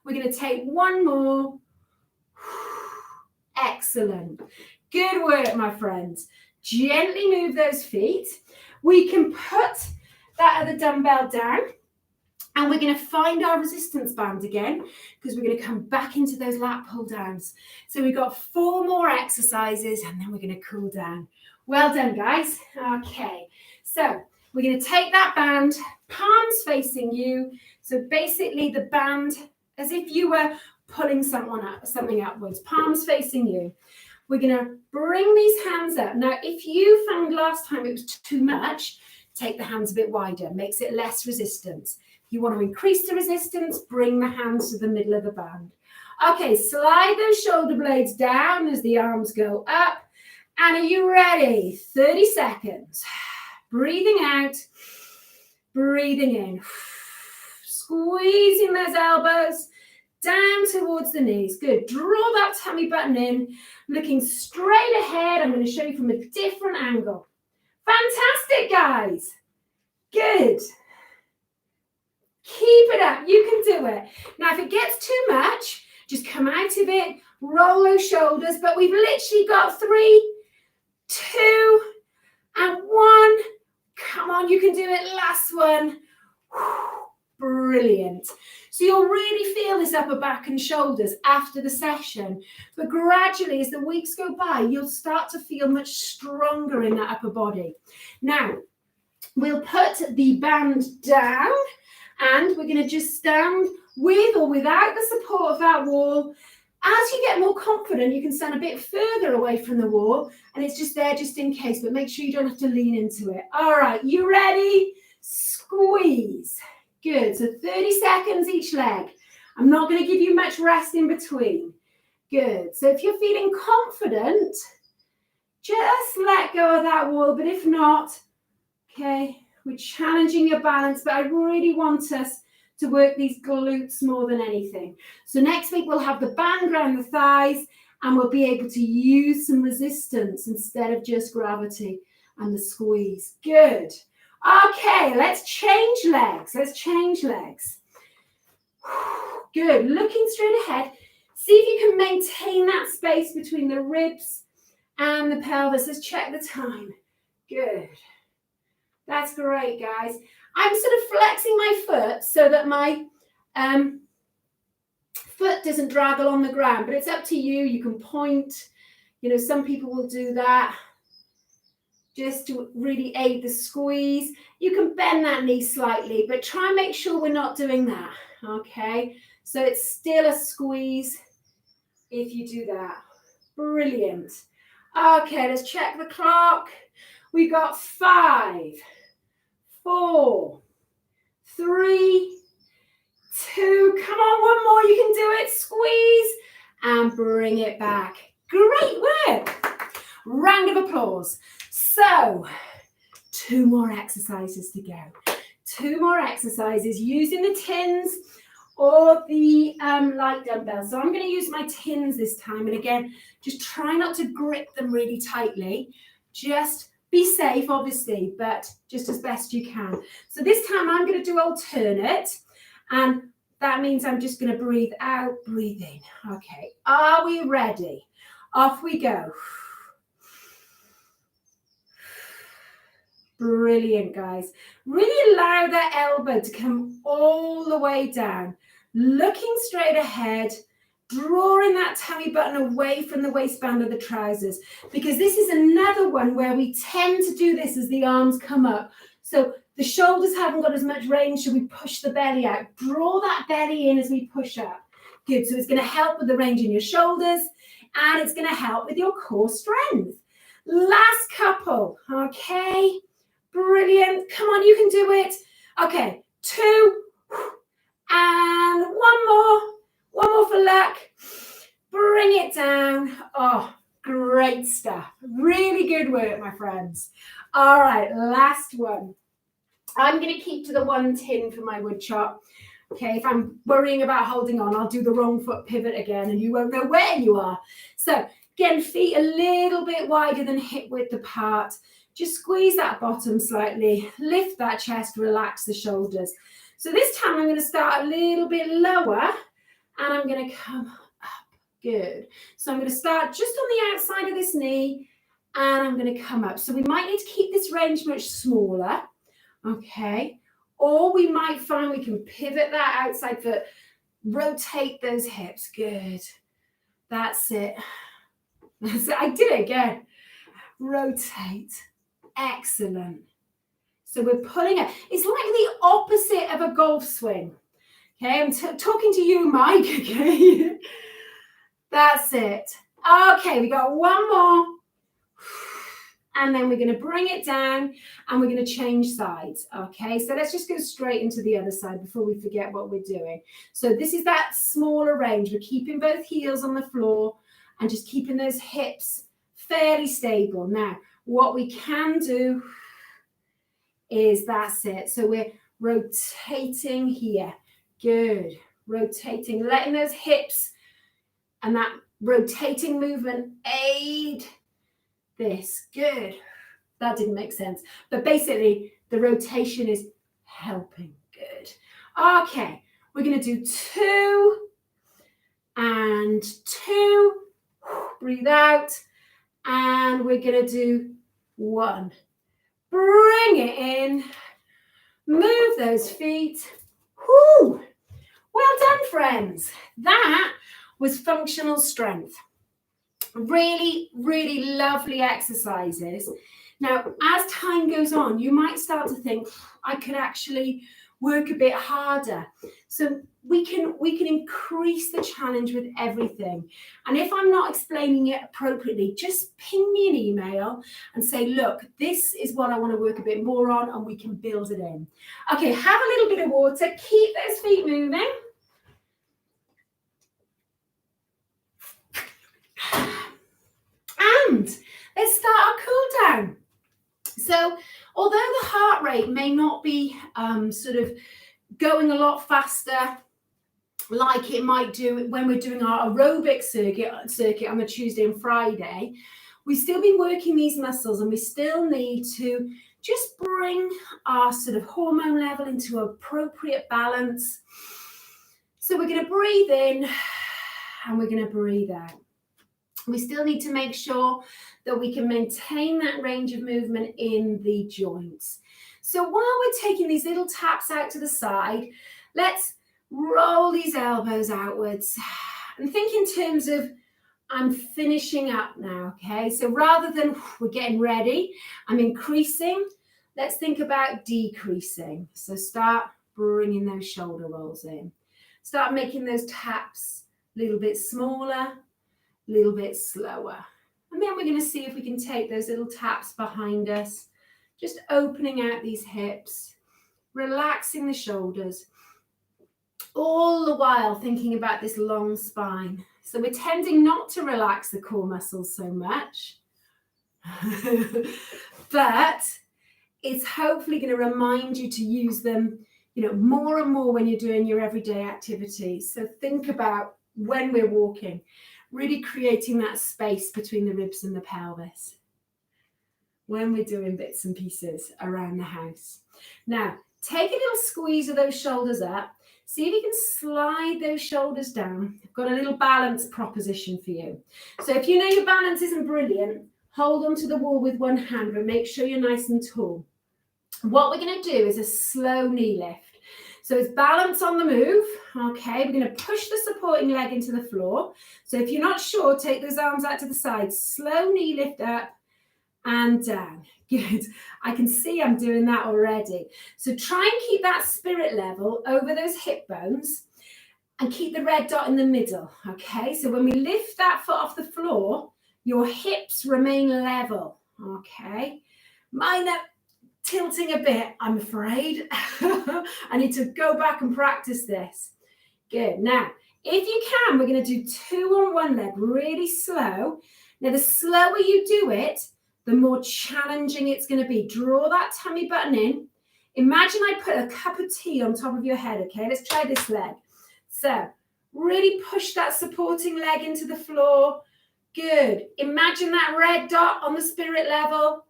we're going to take 1 more. Excellent. Good work, my friends. Gently move those feet. We can put that other dumbbell down, and we're going to find our resistance band again because we're going to come back into those lat pull downs. So we've got 4 more exercises, and then we're going to cool down. Well done, guys. Okay. So We're going to take that band, palms facing you. So basically the band, as if you were pulling something upwards, palms facing you. We're going to bring these hands up. Now, if you found last time it was too much, take the hands a bit wider, makes it less resistance. If you want to increase the resistance, bring the hands to the middle of the band. Okay, slide those shoulder blades down as the arms go up. And are you ready? 30 seconds. Breathing out, breathing in. Squeezing those elbows down towards the knees. Good. Draw that tummy button in, looking straight ahead. I'm going to show you from a different angle. Fantastic, guys. Good. Keep it up. You can do it. Now, if it gets too much, just come out of it, roll those shoulders. But we've literally got 3, 2, and 1. Come on, you can do it. Last one. Brilliant. So you'll really feel this upper back and shoulders after the session. But gradually, as the weeks go by, you'll start to feel much stronger in that upper body. Now, we'll put the band down and we're going to just stand with or without the support of that wall. As you get more confident, you can stand a bit further away from the wall and it's just there just in case, but make sure you don't have to lean into it. All right, you ready? Squeeze. Good, so 30 seconds each leg. I'm not going to give you much rest in between. Good, so if you're feeling confident, just let go of that wall, but if not, okay, we're challenging your balance, but I really want us to work these glutes more than anything. So next week we'll have the band around the thighs and we'll be able to use some resistance instead of just gravity and the squeeze. Good. Okay, let's change legs. Let's change legs. Good. Looking straight ahead. See if you can maintain that space between the ribs and the pelvis. Let's check the time. Good. That's great, guys. I'm sort of flexing my foot so that my foot doesn't drag along the ground, but it's up to you. You can point. You know, some people will do that just to really aid the squeeze. You can bend that knee slightly, but try and make sure we're not doing that, okay? So it's still a squeeze if you do that. Brilliant. Okay, let's check the clock. We got 5, 4, 3, 2. Come on, one more. You can do it. Squeeze and bring it back. Great work. Round of applause. So, 2 more exercises to go. 2 more exercises using the tins or the light dumbbells. So I'm going to use my tins this time. And again, just try not to grip them really tightly. Just be safe, obviously, but just as best you can. So this time I'm going to do alternate. And that means I'm just going to breathe out, breathe in. Okay, are we ready? Off we go. Brilliant, guys. Really allow that elbow to come all the way down. Looking straight ahead, drawing that tummy button away from the waistband of the trousers, because this is another one where we tend to do this as the arms come up. So the shoulders haven't got as much range, so we push the belly out. Draw that belly in as we push up. Good, so it's going to help with the range in your shoulders, and it's going to help with your core strength. Last couple, okay? Brilliant. Come on, you can do it. Okay, 2, and one more for luck. Bring it down. Oh, great stuff. Really good work, my friends. All right, last one. I'm going to keep to the 1 tin for my wood chop. Okay, if I'm worrying about holding on, I'll do the wrong foot pivot again and you won't know where you are. So again, feet a little bit wider than hip width apart. Just squeeze that bottom slightly, lift that chest, relax the shoulders. So this time I'm going to start a little bit lower and I'm going to come up. Good. So I'm going to start just on the outside of this knee and I'm going to come up. So we might need to keep this range much smaller. Okay. Or we might find we can pivot that outside foot, rotate those hips. Good. That's it. That's it. I did it again. Rotate. Excellent. So we're pulling it. It's like the opposite of a golf swing. Okay, I'm talking to you, Mike, okay? That's it. Okay, we got one more. And then we're going to bring it down and we're going to change sides. Okay, so let's just go straight into the other side before we forget what we're doing. So this is that smaller range. We're keeping both heels on the floor and just keeping those hips fairly stable. Now, what we can do is that's it. So we're rotating here. Good. Rotating, letting those hips and that rotating movement aid this. Good. That didn't make sense. But basically, the rotation is helping. Good. Okay. We're going to do 2 and 2. Breathe out. And we're going to do 1. Bring it in. Move those feet. Whoo! Well done, friends. That was functional strength. Really, really lovely exercises. Now, as time goes on, you might start to think, I could actually work a bit harder. So we can increase the challenge with everything. And if I'm not explaining it appropriately, just ping me an email and say, look, this is what I want to work a bit more on, and we can build it in. Okay, have a little bit of water. Keep those feet moving. And let's start our cool down. So although the heart rate may not be sort of going a lot faster like it might do when we're doing our aerobic circuit on a Tuesday and Friday, we still be working these muscles, and we still need to just bring our sort of hormone level into appropriate balance. So we're going to breathe in and we're going to breathe out. We still need to make sure that we can maintain that range of movement in the joints. So while we're taking these little taps out to the side, let's roll these elbows outwards and think in terms of I'm finishing up now, okay? So rather than we're getting ready, I'm increasing, let's think about decreasing. So start bringing those shoulder rolls in. Start making those taps a little bit smaller, little bit slower. And then we're going to see if we can take those little taps behind us, just opening out these hips, relaxing the shoulders, all the while thinking about this long spine. So we're tending not to relax the core muscles so much, but it's hopefully going to remind you to use them, more and more when you're doing your everyday activities. So think about when we're walking, really creating that space between the ribs and the pelvis when we're doing bits and pieces around the house. Now, take a little squeeze of those shoulders up. See if you can slide those shoulders down. I've got a little balance proposition for you. So if you know your balance isn't brilliant, hold onto the wall with one hand, but make sure you're nice and tall. What we're going to do is a slow knee lift. So it's balance on the move. Okay, we're going to push the supporting leg into the floor. So if you're not sure, take those arms out to the side. Slow knee lift up and down. Good. I can see I'm doing that already. So try and keep that spirit level over those hip bones and keep the red dot in the middle. Okay, so when we lift that foot off the floor, your hips remain level. Okay, mine are tilting a bit, I'm afraid. I need to go back and practice this. Good. Now, if you can, we're going to do 2 on one leg, really slow. Now, the slower you do it, the more challenging it's going to be. Draw that tummy button in. Imagine I put a cup of tea on top of your head, okay? Let's try this leg. So, really push that supporting leg into the floor. Good. Imagine that red dot on the spirit level.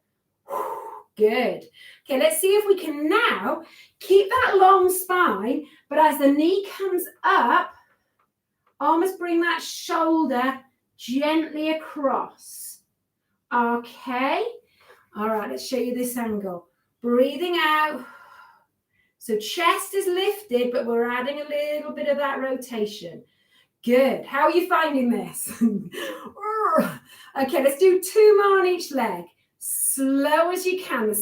Good. Okay, let's see if we can now keep that long spine, but as the knee comes up, almost bring that shoulder gently across. Okay. All right, let's show you this angle. Breathing out. So chest is lifted, but we're adding a little bit of that rotation. Good. How are you finding this? Okay, let's do 2 more on each leg. Slow as you can,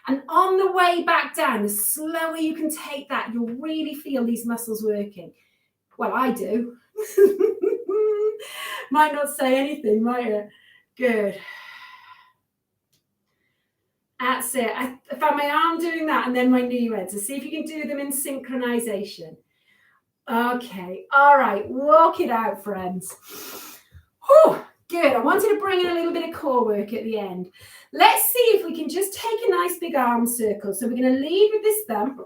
and on the way back down, the slower you can take that, you'll really feel these muscles working. Well, I do. Might not say anything, might it? Good. That's it. I found my arm doing that and then my knee went. So see if you can do them in synchronization. Okay. All right. Walk it out, friends. Whew. Good. I wanted to bring in a little bit of core work at the end. Let's see if we can just take a nice big arm circle. So we're going to lead with this thumb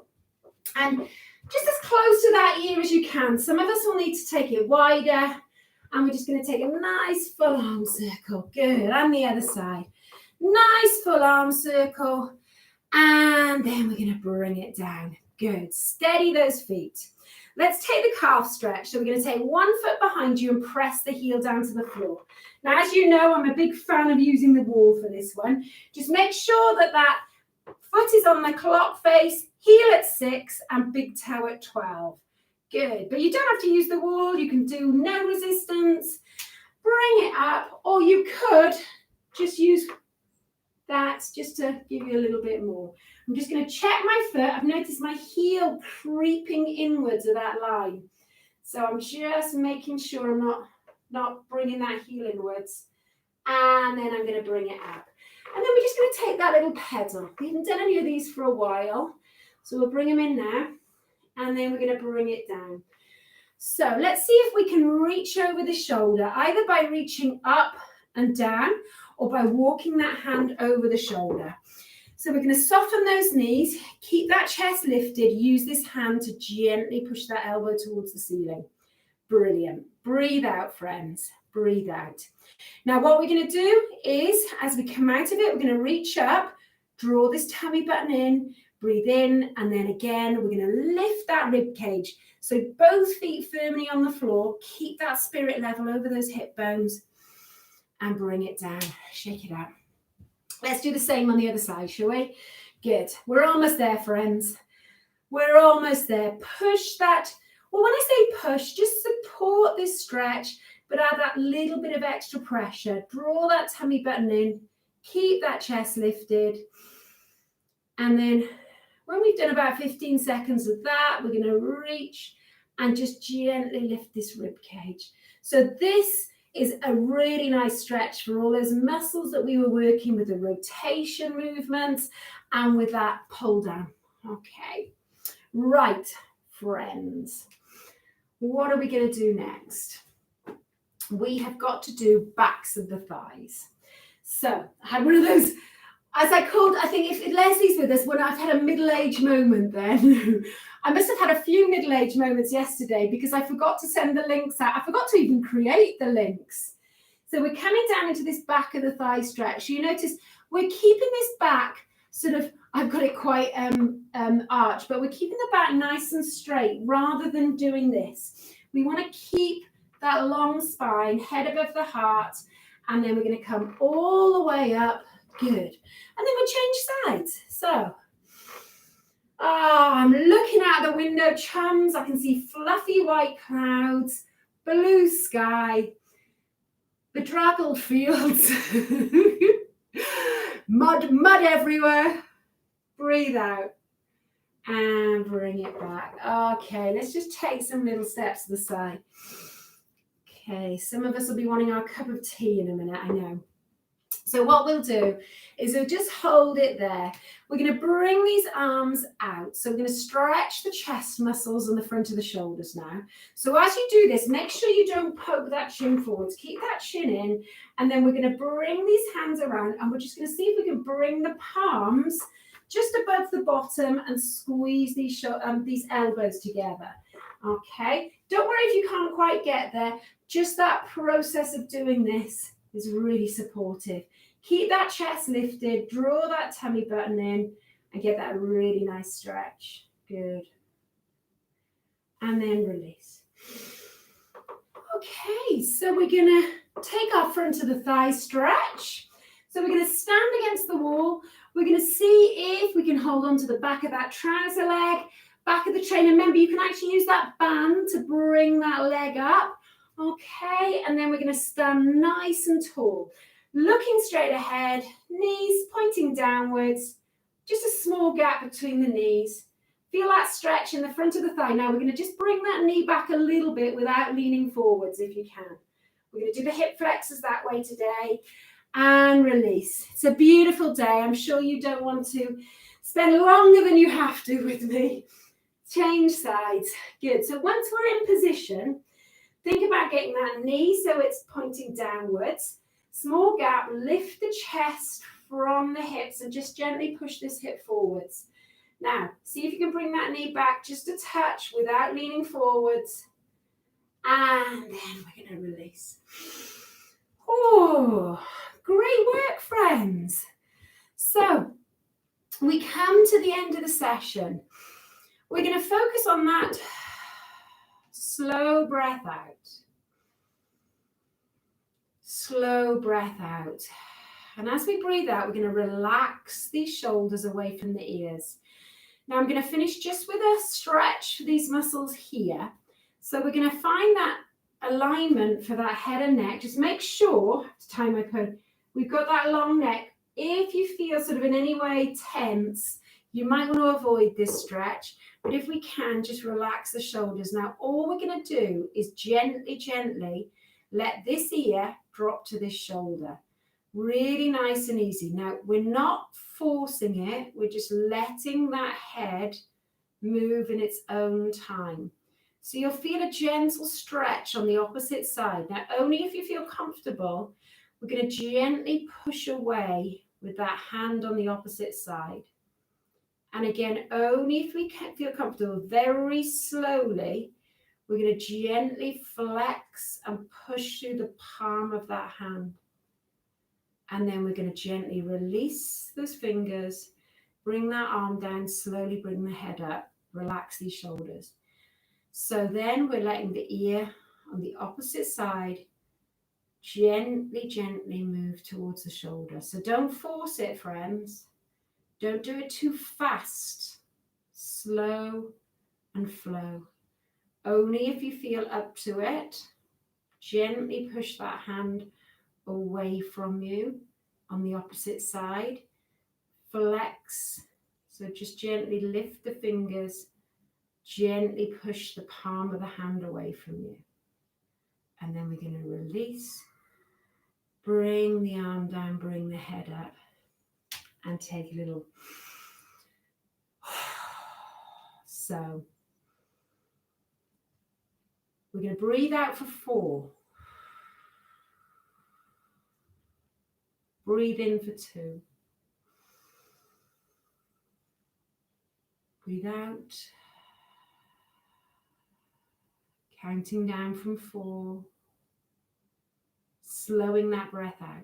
and just as close to that ear as you can. Some of us will need to take it wider, and we're just going to take a nice full arm circle. Good. And the other side. Nice full arm circle. And then we're going to bring it down. Good. Steady those feet. Let's take the calf stretch. So we're going to take 1 foot behind you and press the heel down to the floor. Now, as you know, I'm a big fan of using the wall for this one. Just make sure that that foot is on the clock face, heel at 6 and big toe at 12. Good. But you don't have to use the wall. You can do no resistance. Bring it up. Or you could just use that just to give you a little bit more. I'm just going to check my foot. I've noticed my heel creeping inwards of that line. So I'm just making sure I'm not bringing that heel inwards. And then I'm going to bring it up. And then we're just going to take that little pedal. We haven't done any of these for a while. So we'll bring them in now. And then we're going to bring it down. So let's see if we can reach over the shoulder, either by reaching up and down or by walking that hand over the shoulder. So we're going to soften those knees, keep that chest lifted, use this hand to gently push that elbow towards the ceiling. Brilliant. Breathe out, friends. Breathe out. Now what we're going to do is, as we come out of it, we're going to reach up, draw this tummy button in, breathe in, and then again, we're going to lift that rib cage. So both feet firmly on the floor, keep that spirit level over those hip bones, and bring it down. Shake it out. Let's do the same on the other side, shall we? Good. We're almost there, friends. We're almost there. Push that. Well, when I say push, just support this stretch, but add that little bit of extra pressure. Draw that tummy button in. Keep that chest lifted. And then when we've done about 15 seconds of that, we're going to reach and just gently lift this rib cage. So this is a really nice stretch for all those muscles that we were working with, the rotation movements and with that pull down. Okay, right, friends. What are we going to do next? We have got to do backs of the thighs. So I had one of those, as I called, I think if Leslie's with us, when I've had a middle-age moment then. I must have had a few middle-age moments yesterday because I forgot to send the links out. I forgot to even create the links. So we're coming down into this back of the thigh stretch. You notice we're keeping this back sort of, I've got it quite arched, but we're keeping the back nice and straight rather than doing this. We want to keep that long spine, head above the heart, and then we're going to come all the way up. Good. And then we'll change sides. So, I'm looking out the window, chums. I can see fluffy white clouds, blue sky, bedraggled fields, mud everywhere. Breathe out and bring it back. Okay, let's just take some little steps to the side. Okay, some of us will be wanting our cup of tea in a minute, I know. So what we'll do is we'll just hold it there. We're going to bring these arms out. So we're going to stretch the chest muscles and the front of the shoulders now. So as you do this, make sure you don't poke that chin forwards. Keep that chin in. And then we're going to bring these hands around and we're just going to see if we can bring the palms just above the bottom and squeeze these elbows together. Okay. Don't worry if you can't quite get there. Just that process of doing this is really supportive. Keep that chest lifted, draw that tummy button in, and get that really nice stretch. Good. And then release. Okay, so we're going to take our front of the thigh stretch. So we're going to stand against the wall. We're going to see if we can hold on to the back of that trouser leg, back of the trainer. Remember, you can actually use that band to bring that leg up. Okay, and then we're going to stand nice and tall. Looking straight ahead, knees pointing downwards, just a small gap between the knees. Feel that stretch in the front of the thigh. Now we're going to just bring that knee back a little bit without leaning forwards if you can. We're going to do the hip flexors that way today and release. It's a beautiful day. I'm sure you don't want to spend longer than you have to with me. Change sides. Good. So once we're in position, think about getting that knee so it's pointing downwards. Small gap, lift the chest from the hips and just gently push this hip forwards. Now, see if you can bring that knee back just a touch without leaning forwards. And then we're going to release. Oh, great work, friends. So we come to the end of the session. We're going to focus on that slow breath out. Slow breath out. And as we breathe out, we're going to relax these shoulders away from the ears. Now I'm going to finish just with a stretch for these muscles here. So we're going to find that alignment for that head and neck. Just make sure, to tie my pin, we've got that long neck. If you feel sort of in any way tense, you might want to avoid this stretch. But if we can, just relax the shoulders. Now all we're going to do is gently, gently let this ear drop to this shoulder. Really nice and easy. Now, we're not forcing it. We're just letting that head move in its own time. So you'll feel a gentle stretch on the opposite side. Now, only if you feel comfortable, we're going to gently push away with that hand on the opposite side. And again, only if we feel comfortable, very slowly, we're going to gently flex and push through the palm of that hand. And then we're going to gently release those fingers, bring that arm down, slowly bring the head up, relax these shoulders. So then we're letting the ear on the opposite side gently, gently move towards the shoulder. So don't force it, friends. Don't do it too fast. Slow and flow. Only if you feel up to it, gently push that hand away from you on the opposite side. Flex. So just gently lift the fingers, gently push the palm of the hand away from you. And then we're going to release. Bring the arm down, bring the head up, and take a little. So we're going to breathe out for 4. Breathe in for 2. Breathe out. Counting down from 4. Slowing that breath out.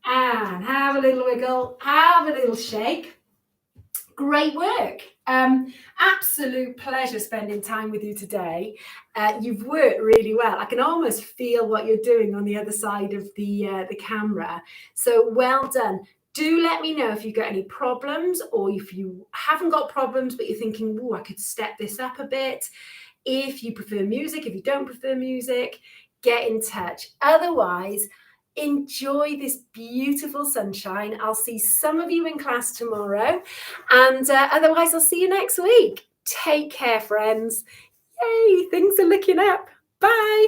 And have a little wiggle, have a little shake. Great work. Absolute pleasure spending time with you today. You've worked really well. I can almost feel what you're doing on the other side of the camera. So well done. Do let me know if you've got any problems, or if you haven't got problems, but you're thinking, oh, I could step this up a bit. If you prefer music, if you don't prefer music, get in touch. Otherwise, enjoy this beautiful sunshine. I'll see some of you in class tomorrow, and otherwise I'll see you next week. Take care, friends. Yay, things are looking up. Bye.